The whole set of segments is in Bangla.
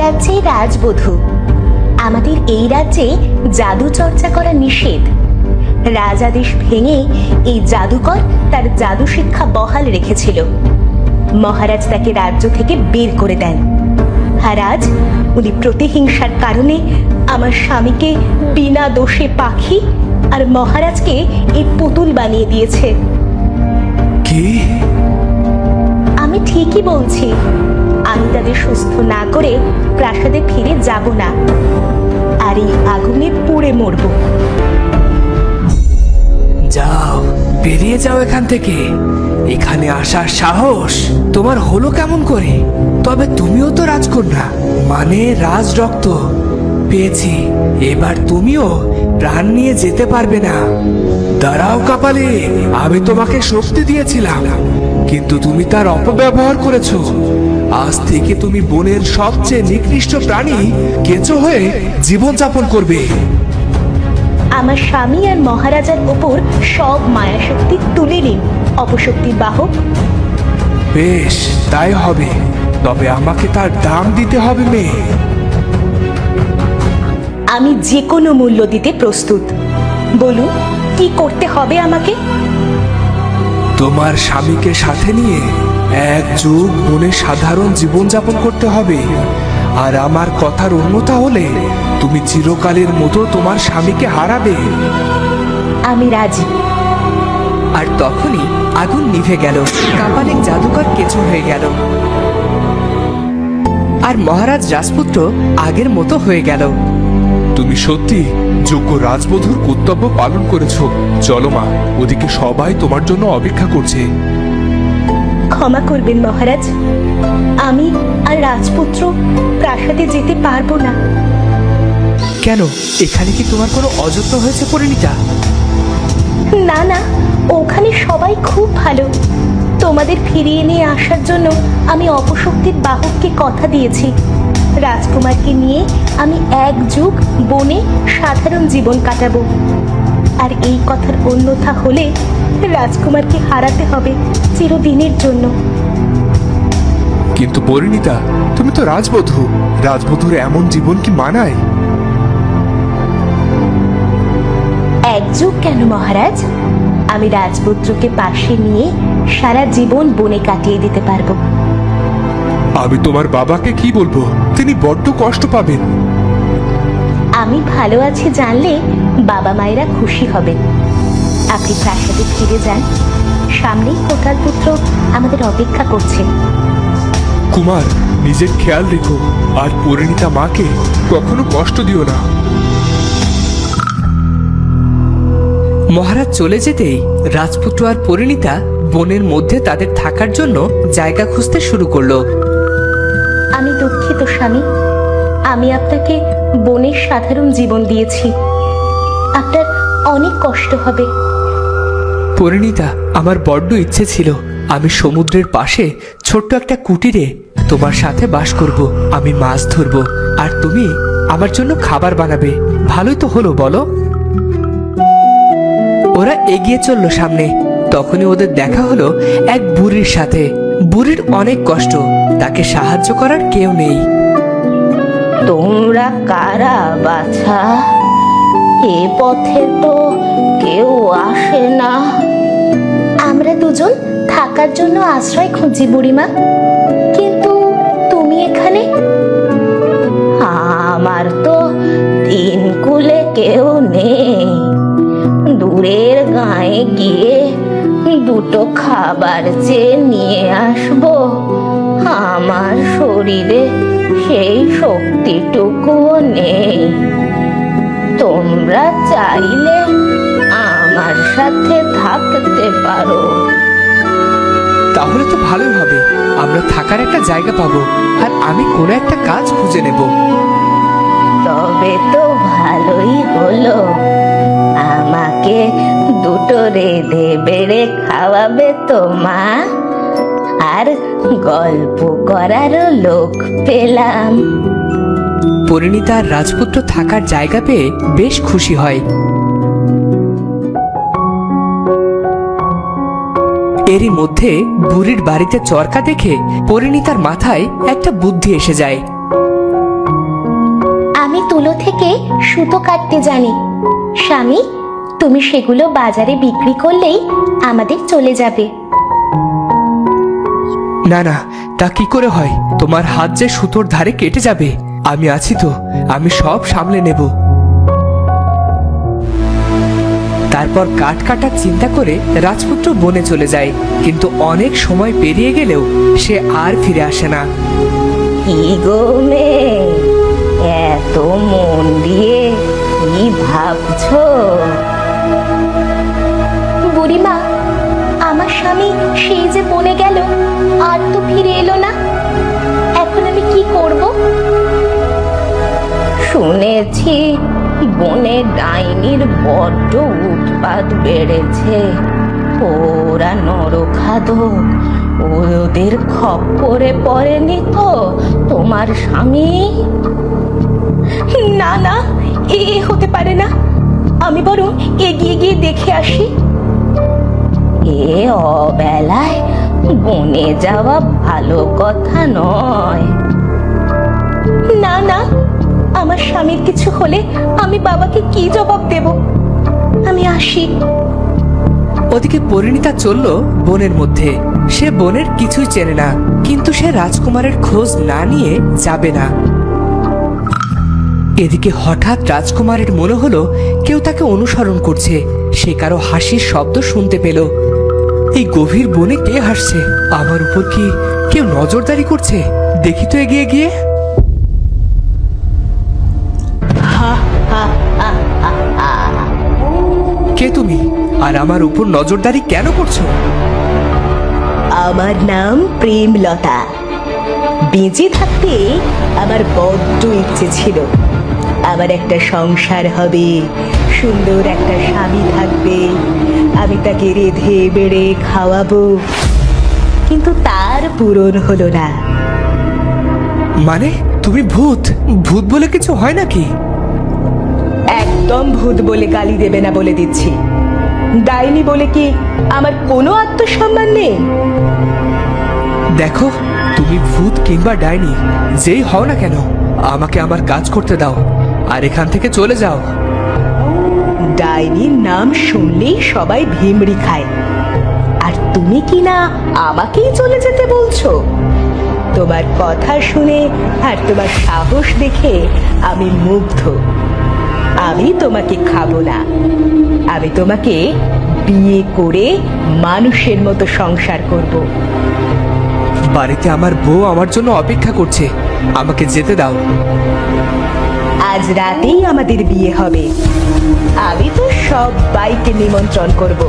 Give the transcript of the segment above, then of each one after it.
রাজ্যে রাজবধূ। আমাদের এই রাজ্যে জাদু চর্চা করা নিষেধ। রাজাদেশ ভেঙে এই জাদুকর তার জাদু শিক্ষা বহাল রেখেছিল। মহারাজ তাকে রাজ্য থেকে বের করে দেন। আর আজ উনি প্রতিহিংসার কারণে আমার স্বামীকে বিনা দোষে পাখি আর মহারাজকে এই পুতুল বানিয়ে দিয়েছে। কি? আমি ঠিকই বলছি। আমি তাদের সুস্থ না করে প্রাসাদে ফিরে যাব না, আর এই আগুনে পুড়ে মরব। যাও, বেরিয়ে যাও এখান থেকে। এখানে আসার সাহস তোমার হলো কেমন করে? তবে তুমিও তো রাজকন্যা, মানে রাজ রক্ত পেয়েছি। এবার তুমিও প্রাণ নিয়ে যেতে পারবে না। দাঁড়াও কাপালি, আমি তোমাকে শক্তি দিয়েছিলাম, কিন্তু তুমি তার অপব্যবহার করেছো। আজ থেকে তুমি বনের সবচেয়ে নিকৃষ্ট প্রাণী কেঁচো হয়ে জীবনযাপন করবে। আমার স্বামী আর মহারাজার ওপর সব মায়াশক্তি তুলে নিন, অপশক্তির বাহক। বেশ, তাই হবে। তবে আমাকে তার দাম দিতে হবে মেয়ে। আমি যে কোনো মূল্য দিতে প্রস্তুত। বলুন, কি করতে হবে আমাকে? তোমার স্বামীকে সাথে নিয়ে এক যুগ বনে সাধারণ জীবনযাপন করতে হবে। আর আমার কথার অন্যথা হলে তুমি চিরকালের মতো তোমার স্বামীকে হারাবে। আমি রাজি। আর তখনই আগুন নিভে গেল, কাপালিক জাদুকর কেঁচো হয়ে গেল, আর মহারাজ রাজপুত্র আগের মতো হয়ে গেল। তুমি সত্যি যোগ্য রাজবধূর কর্তব্য পালন করেছো। চলো মা, ওদিকে সবাই তোমার জন্য অপেক্ষা করছে। ক্ষমা করবেন মহারাজ, আমি আর রাজপুত্র প্রাসাদে যেতে পারবো না। কেন? এখানে কি তোমার কোনো অযত্ন হয়েছে পরিণীতা? না না, ওখানে সবাই খুব ভালো। তোমাদের ফিরিয়ে নিয়ে আসার জন্য আমি অপশক্তির বাহককে কথা দিয়েছি। রাজকুমারকে নিয়ে আমি এক যুগ বনে সাধারণ জীবন কাটাবো। আর এই কথার অন্যথা হলে রাজকুমারকে হারাতে হবে চিরদিনের জন্য। কিন্তু পরিণীতা, তুমি তো রাজবধূ। রাজবধূর এমন জীবন কি মানায়? এক যুগ কেন মহারাজ, আমি রাজপুত্রকে পাশে নিয়ে সারা জীবন বনে কাটিয়ে দিতে পারবো। আমি তোমার বাবাকে কি বলবো? তিনি বড্ড কষ্ট পাবেন। আমি ভালো আছি জানলে বাবা মায়েরা খুশি হবেন। আপনি প্রাসাদে ফিরে যান, সামনেই কোটাল পুত্র আমাদের অপেক্ষা করছে। কুমার, নিজের খেয়াল রেখো, আর পরিণীতা মাকে কখনো কষ্ট দিও না। মহারাজ চলে যেতেই রাজপুত্র আর পরিণীতা বনের মধ্যে তাদের থাকার জন্য জায়গা খুঁজতে শুরু করলো। আমি দুঃখিত স্বামী, আমি আপনাকে বনের সাধারণ জীবন দিয়েছি। আপনার অনেক কষ্ট হবে। পরিণীতা, আমার বড্ড ইচ্ছে ছিল আমি সমুদ্রের পাশে ছোট্ট একটা কুটিরে তোমার সাথে বাস করব। আমি মাছ ধরবো আর তুমি আমার জন্য খাবার বানাবে। ভালোই তো হলো, বলো? ওরা এগিয়ে চলল সামনে। তখনই ওদের দেখা হলো এক বুড়ির সাথে। বুড়ির অনেক কষ্ট, তাকে সাহায্য করার কেউ নেই। তোমরা কারা বাছা? এ পথে তো কেউ আসে না। আমরা দুজন থাকার জন্য আশ্রয় খুঁজি বুড়িমা, কিন্তু তুমি এখানে? আমার তো তিন কুলে কেউ নেই। দূরের গায়ে গিয়ে দুটো খাবার চেয়ে নিয়ে আসবো, আমার শরীরে সেই শক্তিটুকুও নেই। তোমরা চাইলে আমার সাথে থাকতে পারো। তাহলে তো ভালোই হবে, আমরা থাকার একটা জায়গা পাবো, আর আমি কোনো একটা কাজ খুঁজে নেব। তবে তো ভালোই হলো, আমাকে দুটো রেঁধে বেড়ে খাওয়াবে তো মা, আর গল্প করারও লোক পেলাম। পরিণীতা আর রাজপুত্র থাকার জায়গা পেয়ে বেশ খুশি হয়। এরই মধ্যে বুড়ির বাড়িতে চরকা দেখে পরিণীতার মাথায় একটা বুদ্ধি এসে যায়। তুলো থেকে সুতো কাটতে জানি। স্বামী, তুমি সেগুলো বাজারে বিক্রি করলেই আমাদের চলে যাবে। না না, তা কি করে হয়? তোমার হাত যে সুতোর ধারে কেটে যাবে। আমি আছি তো, আমি সব সামলে নেব। তারপর কাঠ কাটার চিন্তা করে রাজপুত্র বনে চলে যায়, কিন্তু অনেক সময় পেরিয়ে গেলেও সে আর ফিরে আসে না। কি গো মেয়ে, এত মন দিয়ে কি ভাবছো? বুড়িমা, আমার স্বামী সেই যে বনে গেল, আর তো ফিরে এলো না। এখন আমি কি করব? শুনেছি বনে ডাইনির বড্ড উৎপাত বেড়েছে। ওরা নরখাদক, ওদের খপ্পরে পড়েনি তো তোমার স্বামী? না না, এ হতে পারে না। আমি বরং এগিয়ে গিয়ে দেখে আসি। এ অবেলায় বনে যাওয়া ভালো কথা নয়। না না, আমার স্বামীর কিছু হলে আমি বাবাকে কি জবাব দেব? আমি আসি। ওদিকে পরিণীতা চলল বনের মধ্যে। সে বনের কিছুই চেনে না, কিন্তু সে রাজকুমারের খোঁজ না নিয়ে যাবে না। এদিকে হঠাৎ রাজকুমারের মনে হলো কেউ তাকে অনুসরণ করছে। সে কারো হাসির শব্দ শুনতে পেল। এই গভীর বনে কে হাসছে? আমার উপর কি কেউ নজরদারি করছে? দেখি তো এগিয়ে গিয়ে। কে তুমি, আর আমার উপর নজরদারি কেন করছো? আমার নাম প্রেমলতা। বেঁচে থাকতে আমার বড্ড ইচ্ছে ছিল আমার একটা সংসার হবে, সুন্দর একটা স্বামী থাকবে, আমি তাকে রেঁধে বেড়ে খাওয়াবো, কিন্তু তার পূরণ হলো না। মানে তুমি ভূত? ভূত বলে কিছু হয় নাকি? একদম ভূত বলে গালি দেবে না বলে দিচ্ছি। ডাইনি বলে কি আমার কোনো আত্মসম্মান নেই? দেখো, তুমি ভূত কিংবা ডাইনি যেই হও না কেন, আমাকে আমার কাজ করতে দাও আর এখান থেকে চলে যাও। ডাইনির নাম শুনলেই সবাই ভিমড়ি খায়, আর তুমি কি না আমাকেই চলে যেতে বলছো? তোমার কথা শুনে আর তোমার সাহস দেখে আমি মুগ্ধ। আমি তোমাকে খাবো না, আমি তোমাকে বিয়ে করে মানুষের মতো সংসার করব। বাড়িতে আমার বউ আমার জন্য অপেক্ষা করছে, আমাকে যেতে দাও। আজ রাতেই আমাদের বিয়ে হবে। আমি তো সবাইকে নিমন্ত্রণ করব।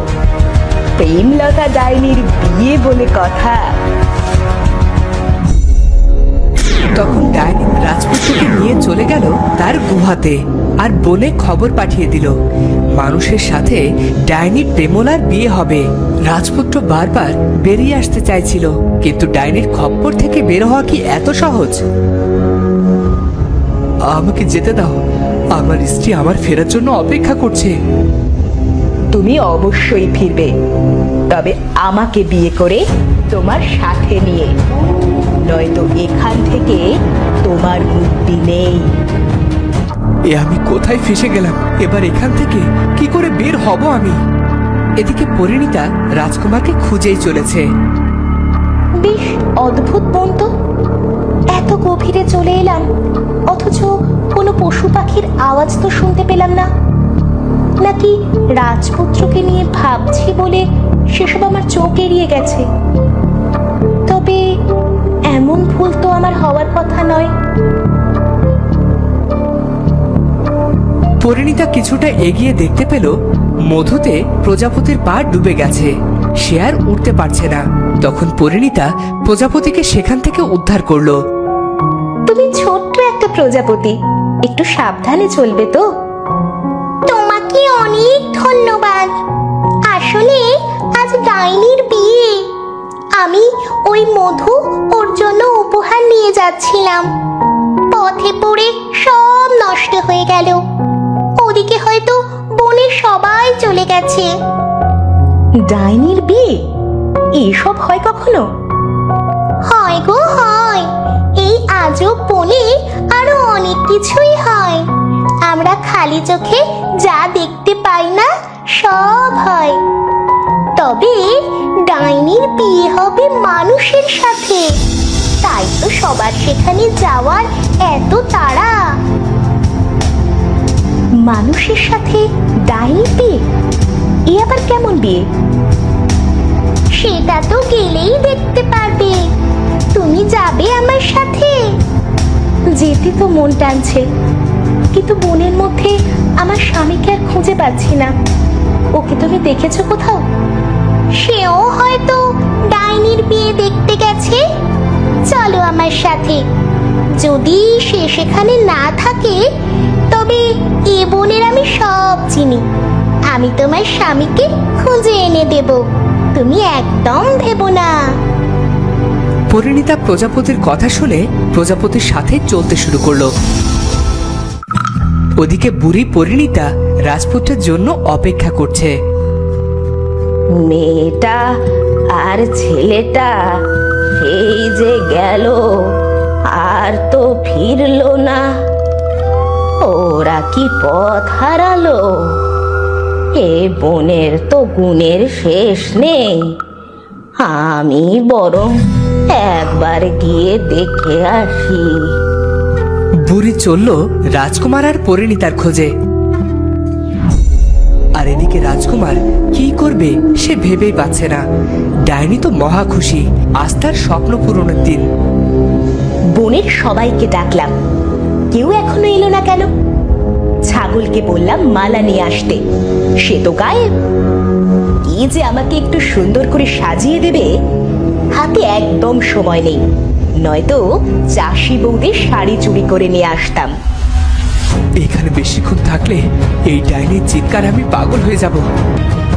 প্রেমলতা ডাইনির বিয়ে বলে কথা। তখন ডাইনি রাজপুত্রকে নিয়ে চলে গেল তার গুহাতে, আর বনে খবর পাঠিয়ে দিল মানুষের সাথে ডাইনি প্রেমলার বিয়ে হবে। রাজপুত্র বারবার বেরিয়ে আসতে চাইছিল, কিন্তু ডাইনির খপ্পর থেকে বের হওয়া কি এত সহজ? আমাকে যেতে দাও, আমার স্ত্রী আমার ফেরার জন্য অপেক্ষা করছে। তুমি অবশ্যই ফিরবে, তবে আমাকে বিয়ে করে তোমার সাথে নিয়ে, নয়তো এখান থেকে তোমার মুক্তি নেই। এ আমি কোথায় ফেসে গেলাম? এবার এখান থেকে কি করে বের হব আমি? এদিকে পরিণীতা রাজকুমারকে খুঁজেই চলেছে। বেশ অদ্ভুত বন তো। এত গভীরে চলে এলাম, অথচ কোনো পশু পাখির আওয়াজ তো শুনতে পেলাম না। নাকি রাজপুত্রকে নিয়ে ভাবছি বলে সেসব আমার চোখ এড়িয়ে গেছে? তবে এমন ভুল তো আমার হওয়ার কথা নয়। পরিণীতা কিছুটা এগিয়ে দেখতে পেল মধুতে প্রজাপতির পা ডুবে গেছে, সে আর উঠতে পারছে না। তখন পরিণীতা প্রজাপতিকে সেখান থেকে উদ্ধার করলো। তুমি ছোট্ট একটা প্রজাপতি, একটু সাবধানে চলবে তো। তোমাকে অনেক ধন্যবাদ। আসলে আজ ডাইনির বিয়ে, আমি ওই মধু ওর জন্য উপহার নিয়ে যাচ্ছিলাম, পথে পড়ে সব নষ্ট হয়ে গেল। ওদিকে হয়তো বনে সবাই চলে গেছে। ডাইনির বিয়ে এসব হয় কখনো? হয় গো হয়। এই আজব বনে আরো অনেক অনেক কিছুই হয়। আমরা খালি চোখে যা দেখতে পাই না সব হয়। তবে ডাইনির বিয়ে হবে মানুষের সাথে, তাই তো সবার সেখানে যাওয়ার এত তাড়া। মানুষের সাথে ডাইনির বিয়ে? এ আবার কেমন বিয়ে? সেটা তো গেলেই দেখতে পারবে। তুমি যাবে আমার সাথে? যেতে তো মন টানছে, কিন্তু মনের মধ্যে আমার স্বামীকে আর খুঁজে পাচ্ছি না। ওকে তুমি দেখেছো কোথাও? সেও হয়তো ডাইনির বিয়ে দেখতে গেছে। চলো আমার সাথে। যদি সে সেখানে না থাকে তবে এ বনের আমি সব চিনি। আমি তোমার স্বামীকে খুঁজে এনে দেব, তুমি একদম ভেবো না। পরিণীতা প্রজাপতির কথা শুনে প্রজাপতির সাথে চলতে শুরু করলো। ওদিকে বুড়ি পরিণীতা রাজপুত্রের জন্য অপেক্ষা করছে। মেয়েটা আর ছেলেটা এই যে গেল, আর তো ফিরলো না। ওরা কি পথ হারালো? এ বনের তো গুণের শেষ নেই। আমি বরং একবার গিয়ে দেখে আসি। বুড়ি চলল রাজকুমার আর পরিণীতার খোঁজে। আর এদিকে রাজকুমার কি করবে সে ভেবেই পাচ্ছে না। ডাইনি তো মহা খুশি, আজ তার স্বপ্ন পূরণের দিন। বনের সবাইকে ডাকলাম, কেউ এখনো এলো না কেন? ছাগলকে বললাম মালা নিয়ে আসতে, সে তো গায়েব। কি যে আমাকে একটু সুন্দর করে সাজিয়ে দেবে, হাতে একদম সময় নেই, নয়তো চাষি বউদের শাড়ি চুরি করে নিয়ে আসতাম। এখানে বেশিক্ষণ থাকলে এই ডাইনির চিৎকার আমি পাগল হয়ে যাব।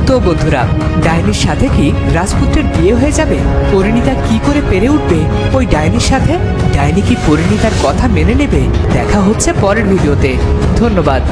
তো বন্ধুরা, ডাইনির সাথে কি রাজপুত্রের বিয়ে হয়ে যাবে? পরিণীতা কি করে পেরে উঠবে ওই ডাইনির সাথে? ডাইনি কি পরিণীতার কথা মেনে নেবে? দেখা হচ্ছে পরের ভিডিওতে। ধন্যবাদ।